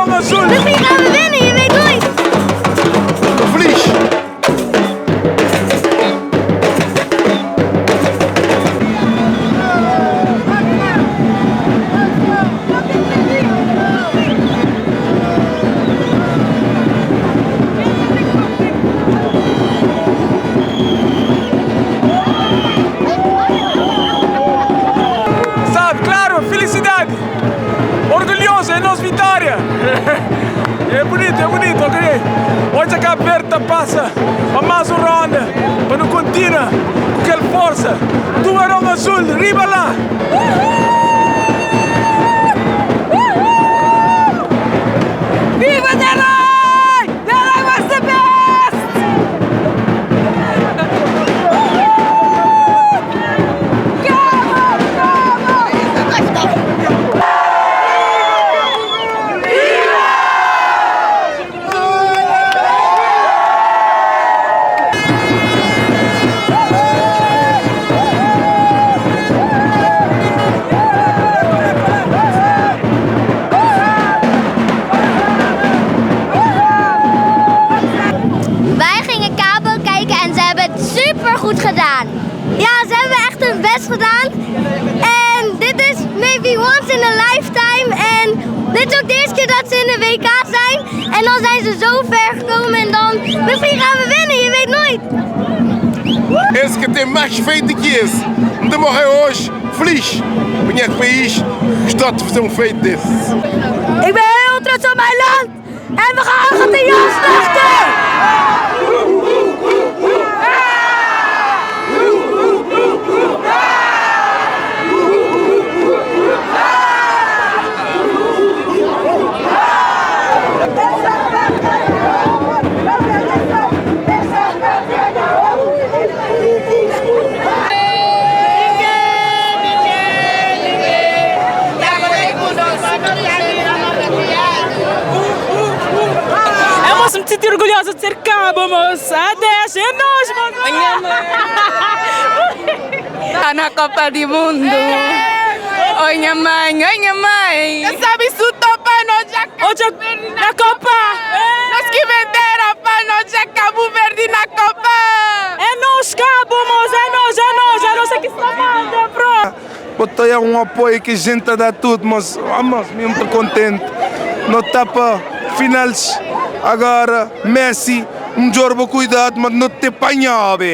Tubarão Azul. Misschien gaan we winnen, je weet nooit. Tô feliz. Sabe, claro, felicidade. Orgulhoso, é nossa vitória. É bonito, ok? Hoje a Cabo Verde passa a mais uma ronda para não continuar com aquela força. Tubarão Azul, riba lá. Viva Deloy! Deloy was the best! Wij gingen Cabo kijken en ze hebben het super goed gedaan. Ja, ze hebben echt hun best gedaan. En dit is maybe once in a lifetime. En dit is ook de eerste keer dat ze in de WK zijn. En dan zijn ze zo ver gekomen en dan misschien gaan we winnen, je weet nooit. Esse que tem mais feito que esse. De morrer hoje, feliz. Vinha do país, gostou de fazer feito desse. Ik ben heel trots op mijn land. En we gaan Argentinië slachten. Me sentir orgulhosa de ser Cabo, moça. A 10 é nós, moça. Está na Copa do Mundo. Oi, minha mãe, oi, minha mãe. Já sabe se o topa nós já Cabo Verde na Copa. Nós que venderam para nós já Cabo Verde na Copa. É nós, Cabo, moça. É nós que está manda, bro. Botei apoio que a gente dá tudo, mas vamos, mesmo tô contente. Não está para finais. Agora, Messi, jorbo cuidado, mas não te apanhava.